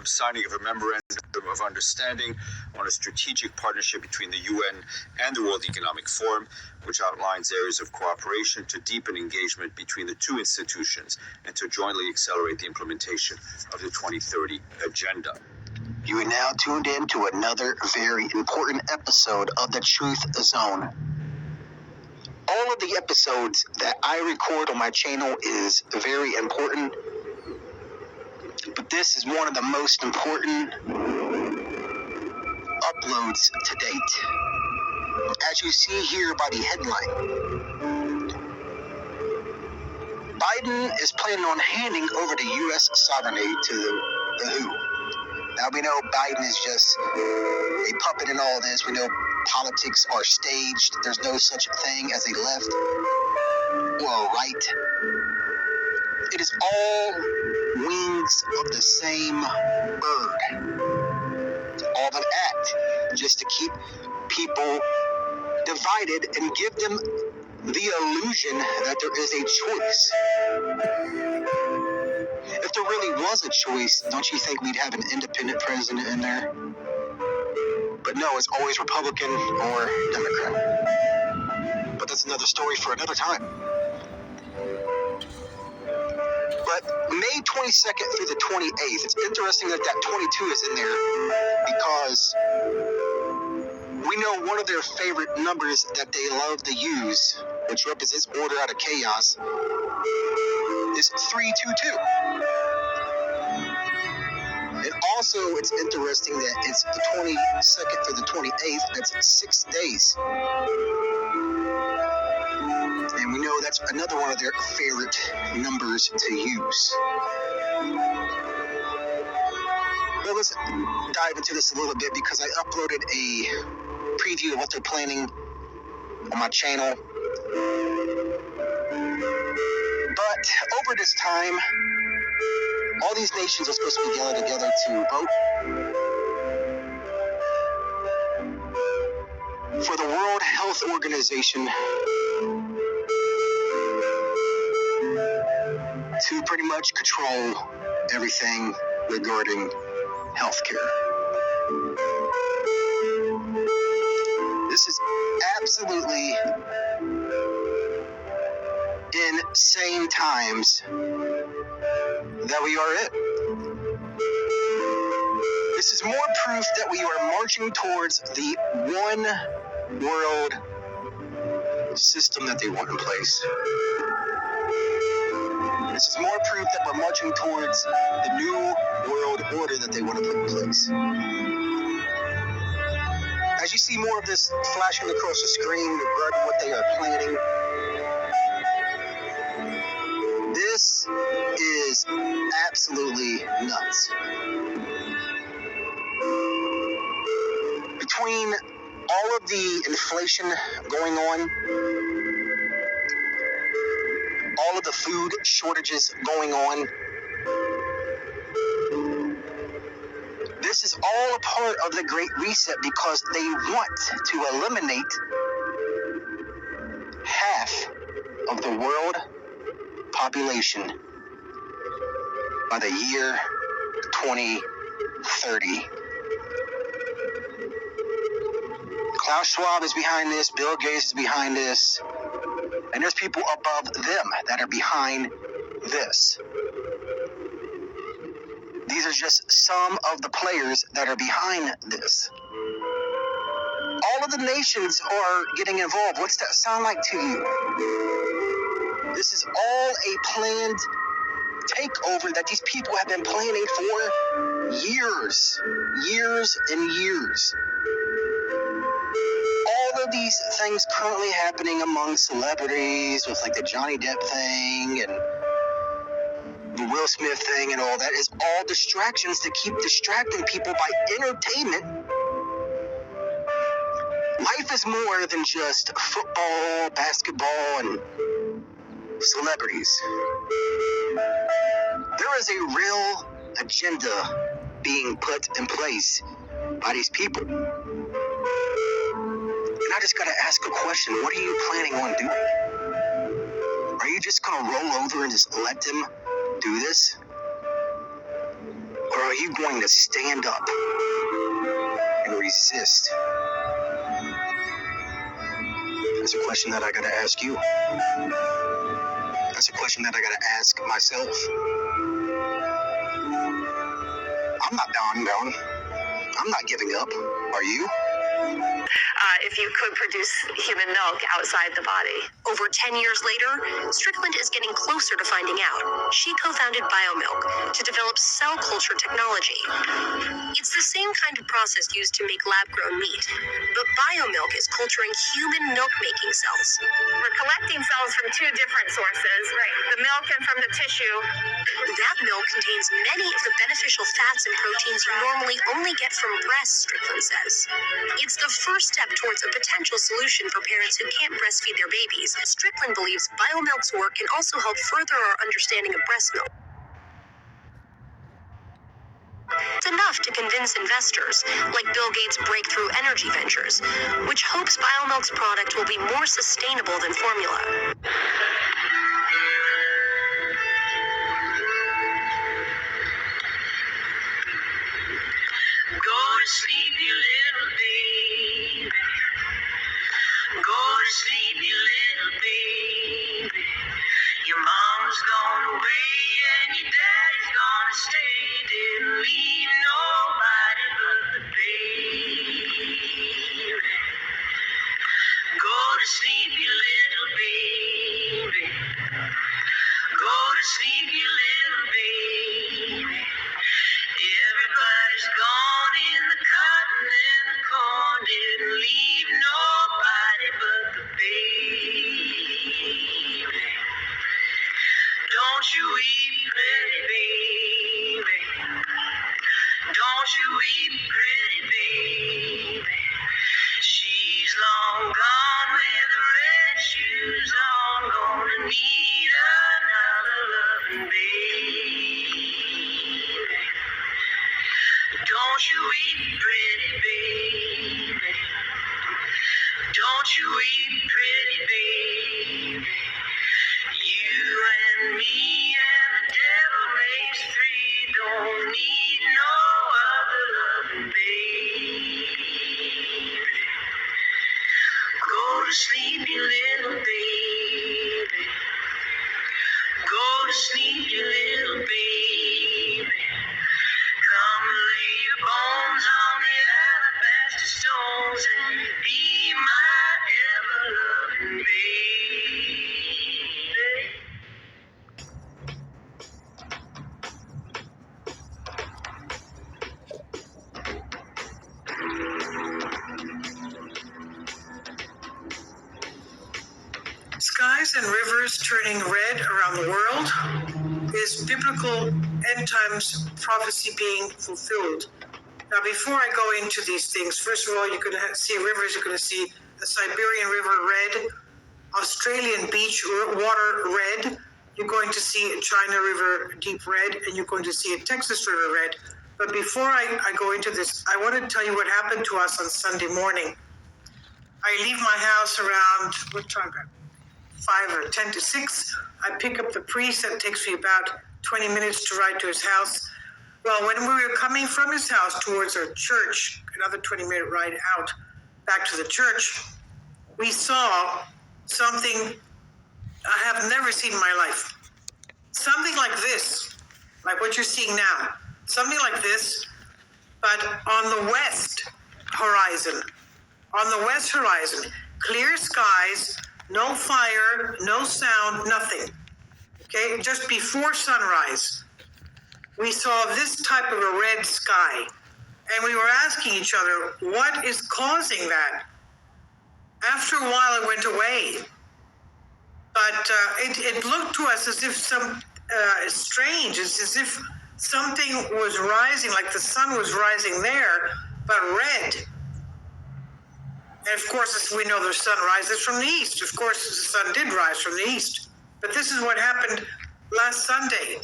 signing of a memorandum of understanding on a strategic partnership between the UN and the World Economic Forum, which outlines areas of cooperation to deepen engagement between the two institutions and to jointly accelerate the implementation of the 2030 Agenda. You are now tuned in to another very important episode of the Truth Zone. All of the episodes that I record on my channel is very important, but this is one of the most important uploads to date. As you see here by the headline, Biden is planning on handing over the U.S. sovereignty to the WHO. Now, we know Biden is just a puppet in all this. We know politics are staged. There's no such thing as a left or a right. It is all wings of the same bird. All an act just to keep people divided and give them the illusion that there is a choice. If there really was a choice, don't you think we'd have an independent president in there? But no, it's always Republican or Democrat. But that's another story for another time. But May 22nd through the 28th, it's interesting that 22 is in there because we know one of their favorite numbers that they love to use, which represents order out of chaos, is 322. And also, it's interesting that it's the 22nd through the 28th. That's 6 days. And we know that's another one of their favorite numbers to use. Well, let's dive into this a little bit because I uploaded a preview of what they're planning on my channel. But over this time, all these nations are supposed to be gathered together to vote for the World Health Organization to pretty much control everything regarding healthcare. This is absolutely insane times that we are in. This is more proof that we are marching towards the one world system that they want in place. This is more proof that we're marching towards the new world order that they want to put in place. As you see more of this flashing across the screen regarding what they are planning, this is absolutely nuts. Between all of the inflation going on, all of the food shortages going on, this is all a part of the Great Reset because they want to eliminate half of the world population by the year 2030. Klaus Schwab is behind this, Bill Gates is behind this, and there's people above them that are behind this. These are just some of the players that are behind this. All of the nations are getting involved. What's that sound like to you? This is all a planned takeover that these people have been planning for years and years. All of these things currently happening among celebrities with like the Johnny Depp thing and the Will Smith thing and all that is all distractions to keep distracting people by entertainment. Life is more than just football, basketball, and celebrities. There is a real agenda being put in place by these people. And I just gotta ask a question. What are you planning on doing? Are you just gonna roll over and just let them do this? Or are you going to stand up and resist? That's a question that I gotta ask you. That's a question that I gotta ask myself. I'm not down. I'm not giving up. Are you? If you could produce human milk outside the body. Over 10 years later, Strickland is getting closer to finding out. She co-founded BioMilk to develop cell culture technology. It's the same kind of process used to make lab-grown meat, but BioMilk is culturing human milk-making cells. We're collecting cells from two different sources, right? The milk and from the tissue. That milk contains many of the beneficial fats and proteins you normally only get from breasts, Strickland says. It's the first step towards a potential solution for parents who can't breastfeed their babies. Strickland believes BioMilk's work can also help further our understanding of breast milk. It's enough to convince investors, like Bill Gates' Breakthrough Energy Ventures, which hopes BioMilk's product will be more sustainable than formula. Go to sleep, you little baby. Go to sleep, you little baby. Your mama's gone away and your daddy's gonna stay. Didn't leave nobody but the baby. Go to sleep, you little baby. Go to sleep, you little baby. Everybody's gone in the cotton and the corn. Didn't leave nobody but the baby. Don't you weep, pretty baby. Don't you weep, pretty baby. She's long gone with the red shoes on. Gonna need another loving baby. Don't you weep, pretty baby. Don't you weep, pretty baby. You and me and the devil makes three. Don't need no other loving baby. Go to sleep, you little baby. Go to sleep, you little baby. Come lay your bones on the alabaster stones and be my ever-loving baby. Skies and rivers turning red around the world is biblical end times prophecy being fulfilled. Now, before I go into these things, first of all, you're going to see rivers. You're going to see the Siberian River red, Australian beach water red. You're going to see China River deep red, and you're going to see a Texas River red. But before I go into this, I want to tell you what happened to us on Sunday morning. I leave my house around, what time? 5 or 10 to 6. I pick up the priest. That takes me about 20 minutes to ride to his house. Well, when we were coming from his house towards our church, another 20-minute ride out back to the church, we saw something I have never seen in my life. Something like this, like what you're seeing now. Something like this, but on the west horizon. On the west horizon, clear skies, no fire, no sound, nothing. Okay, just before sunrise, we saw this type of a red sky. And we were asking each other, what is causing that? After a while, it went away. But it looked to us as if strange, it's as if something was rising, like the sun was rising there, but red. And of course, as we know, the sun rises from the east. Of course, the sun did rise from the east. But this is what happened last Sunday.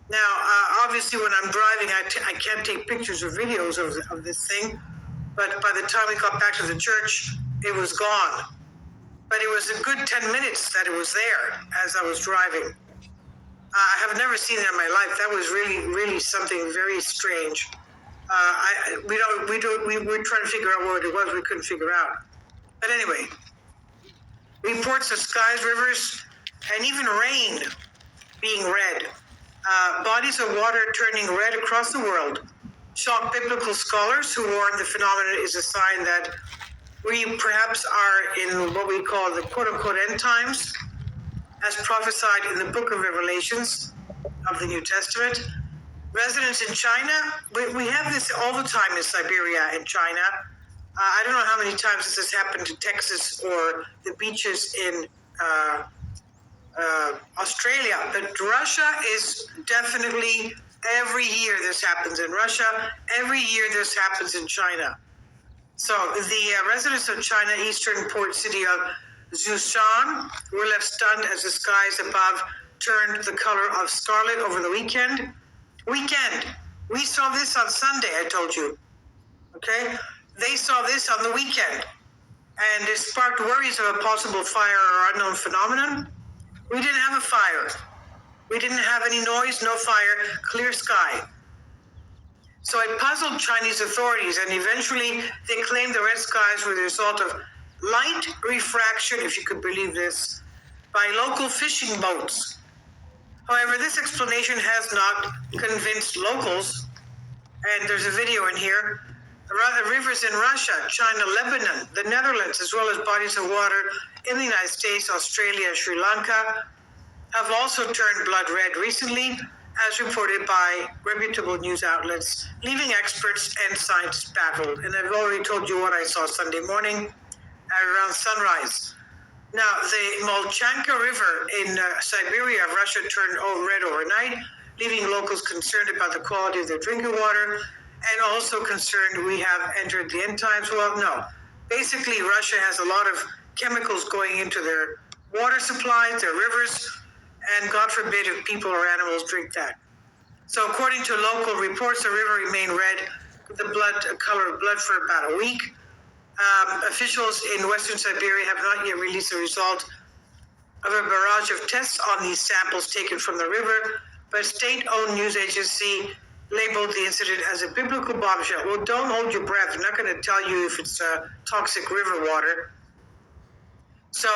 Now, obviously, when I'm driving, I can't take pictures or videos of this thing. But by the time we got back to the church, it was gone. But it was a good 10 minutes that it was there as I was driving. I have never seen that in my life. That was really, really something very strange. We're trying to figure out what it was. We couldn't figure out. But anyway, reports of skies, rivers, and even rain being red. Bodies of water turning red across the world shocked biblical scholars who warn the phenomenon is a sign that we perhaps are in what we call the quote-unquote end times, as prophesied in the book of Revelations of the New Testament. Residents in China, we have this all the time in Siberia and China. I don't know how many times this has happened in Texas or the beaches in Australia, but Russia is definitely, every year this happens in Russia, every year this happens in China. So the residents of China eastern port city of Zhoushan were left stunned as the skies above turned the color of scarlet over the weekend. We saw this on Sunday, I told you. Okay? They saw this on the weekend. And it sparked worries of a possible fire or unknown phenomenon. We didn't have a fire. We didn't have any noise, no fire, clear sky. So it puzzled Chinese authorities, and eventually they claimed the red skies were the result of light refraction, if you could believe this, by local fishing boats. However, this explanation has not convinced locals, and there's a video in here. Rivers in Russia, China, Lebanon, the Netherlands, as well as bodies of water in the United States, Australia, Sri Lanka, have also turned blood red recently, as reported by reputable news outlets, leaving experts and scientists baffled. And I've already told you what I saw Sunday morning around sunrise. Now, the Molchanka River in Siberia of Russia turned red overnight, leaving locals concerned about the quality of their drinking water, and also concerned we have entered the end times. Well, no. Basically, Russia has a lot of chemicals going into their water supplies, their rivers, and God forbid if people or animals drink that. So according to local reports, the river remained red, the color of blood for about a week. Officials in Western Siberia have not yet released the result of a barrage of tests on these samples taken from the river, but a state-owned news agency labeled the incident as a biblical bombshell. Well, don't hold your breath. I'm not going to tell you if it's toxic river water. So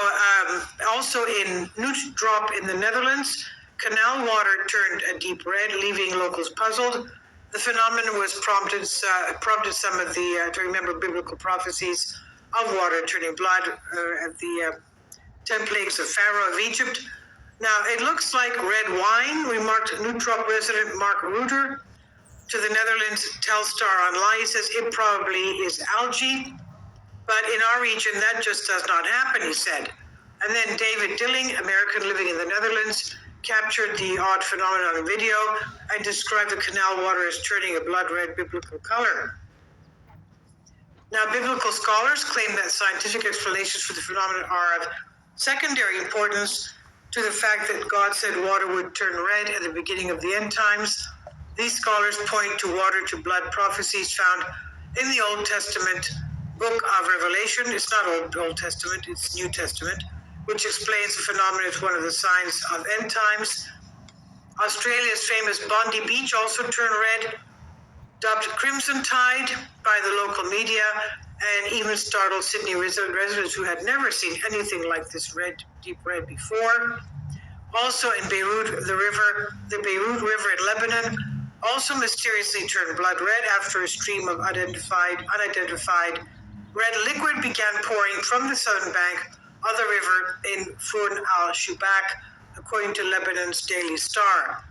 also in Nootdrop in the Netherlands, canal water turned a deep red, leaving locals puzzled. The phenomenon was prompted some of the, to remember biblical prophecies of water turning blood at the 10 plagues of Pharaoh of Egypt. Now, it looks like red wine, remarked Nootdrop resident Mark Reuter to the Netherlands Telstar Online. He says it probably is algae. But in our region, that just does not happen, he said. And then David Dilling, American living in the Netherlands, captured the odd phenomenon on video and described the canal water as turning a blood red biblical color. Now, biblical scholars claim that scientific explanations for the phenomenon are of secondary importance to the fact that God said water would turn red at the beginning of the end times. These scholars point to water to blood prophecies found in the Old Testament book of Revelation. It's not Old Testament, it's New Testament, which explains the phenomenon as one of the signs of end times. Australia's famous Bondi Beach also turned red, dubbed Crimson Tide by the local media, and even startled Sydney residents who had never seen anything like this deep red before. Also in Beirut, the Beirut River in Lebanon also mysteriously turned blood red after a stream of unidentified red liquid began pouring from the southern bank of the river in Fun al-Shubak, according to Lebanon's Daily Star.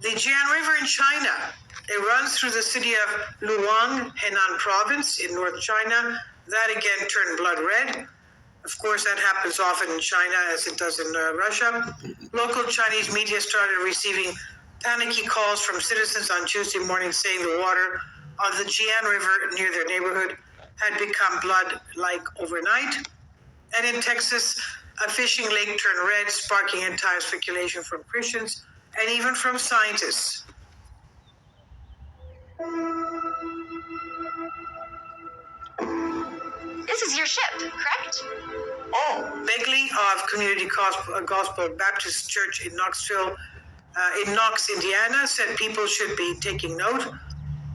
The Jian River in China, it runs through the city of Luang, Henan province in North China. That again turned blood red. Of course, that happens often in China as it does in Russia. Local Chinese media started receiving panicky calls from citizens on Tuesday morning saying the water of the Jian River near their neighborhood had become blood-like overnight. And in Texas, a fishing lake turned red, sparking entire speculation from Christians and even from scientists. This is your ship, correct? Begley of Community Gospel Baptist Church in Knoxville, in Knox, Indiana, said people should be taking note.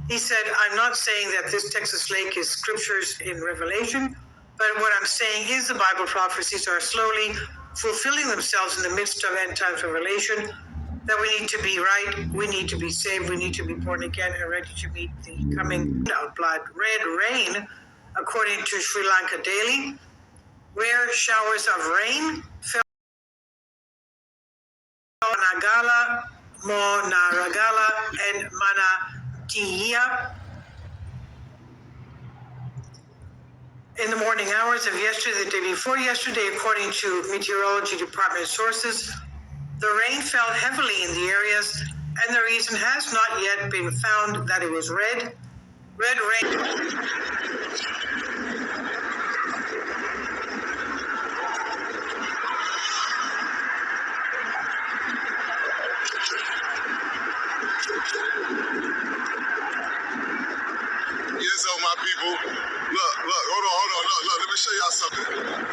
He said, I'm not saying that this Texas lake is scriptures in Revelation, but what I'm saying is the Bible prophecies are slowly fulfilling themselves in the midst of end times revelation, that we need to be right, we need to be saved, we need to be born again and ready to meet the coming of blood. Red rain, according to Sri Lanka Daily, where showers of rain fell on Nagala, Monaragala, and Manatiyia in the morning hours of yesterday, the day before yesterday, according to meteorology department sources. The rain fell heavily in the areas, and the reason has not yet been found that it was red. Red rain. Yes, oh my people. Look, hold on. Look, let me show y'all something.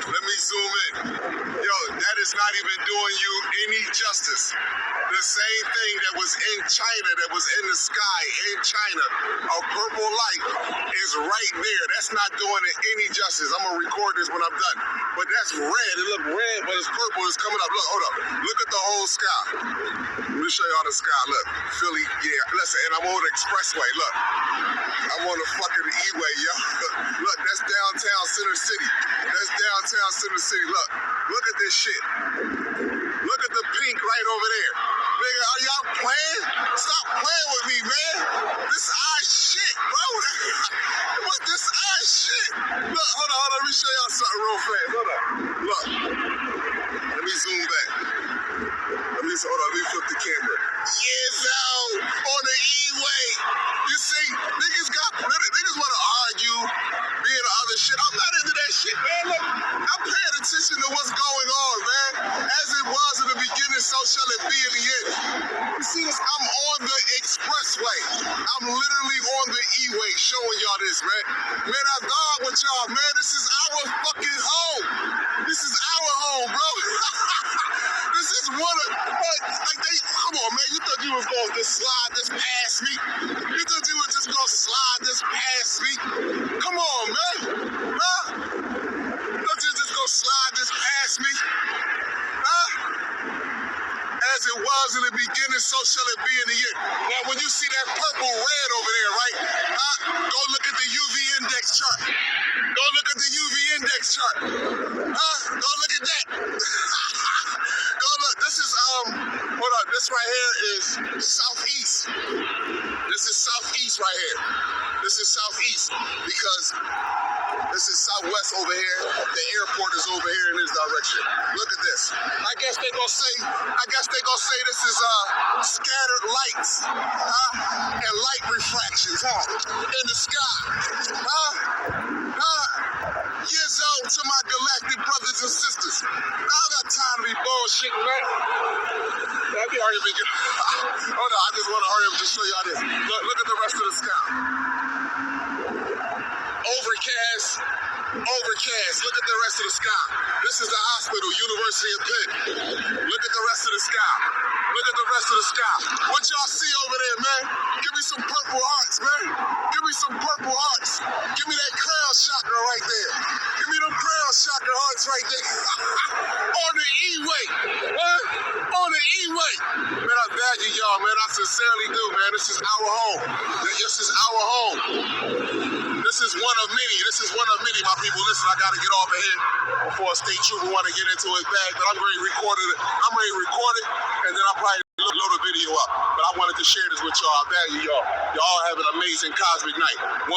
Let me zoom in. Yo, that is not even doing you any justice. The same thing that was in China, that was in the sky in China, a purple light is right there. That's not doing it any justice. I'm gonna record this when I'm done. But that's red. It look red, but it's purple. It's coming up. Look, hold up. Look at the whole sky. Let me show y'all the sky. Look, Philly, yeah. Listen, and I'm on the expressway. Look, I'm on the fucking E-way, yo. Look, that's downtown Center City. That's downtown Center City. Look at this shit. Look at the pink right over there. Nigga, are y'all playing? Stop playing with me, man. This eye shit, bro. What this eye shit? Look, hold on. Let me show y'all something real fast. Hold on. Look. Let me zoom back. Hold on, let me flip the camera. Yes, out on the E-way. You see, niggas want to argue, being other shit. I'm not into that shit, man. Look, I'm paying attention to what's going on, man. As it was in the beginning, so shall it be in the end. You see this? I'm on the expressway. I'm literally on the E-way showing y'all this, man. Man, I dog with y'all, man. This is our fucking home. This is our home, bro. This is one of, like they, come on, man. You thought you was going to just slide this past me? You thought you was just going to slide this past me? Come on, man. Huh? You thought you was just going to slide this past me? Huh? As it was in the beginning, so shall it be in the end. Now, when you see that purple red over there, right? Go look at the UV index chart. Go look at the UV index chart. Go look at that. Go look. This is hold on. This right here is southeast. This is southeast right here. This is southeast because this is southwest over here. The airport is over here in this direction. Look at this. I guess they gonna say this is scattered lights, and light refractions, in the sky, Years old to my galactic brothers and sisters. I don't got time to be bullshitting, man. That be arguing. Hold on, I just want to hurry up and just show y'all this. Look at the rest of the sky. Overcast. Look at the rest of the sky. This is the hospital, University of Penn. Look at the rest of the sky. Look at the rest of the sky. What y'all see over there, man? Give me some purple hearts, man. Give me some purple hearts. Give me that crown chakra right there. Give me them crown chakra hearts right there. On the E-way. What? On the E-way. Man, I value y'all, man. I sincerely do, man. This is our home. This is our home. This is one of many. My people, listen, I got to get off of here before a state trooper want to get into his bag, but I'm ready to record it, and then I'll probably load the video up. But I wanted to share this with y'all. I value y'all. Y'all have an amazing cosmic night.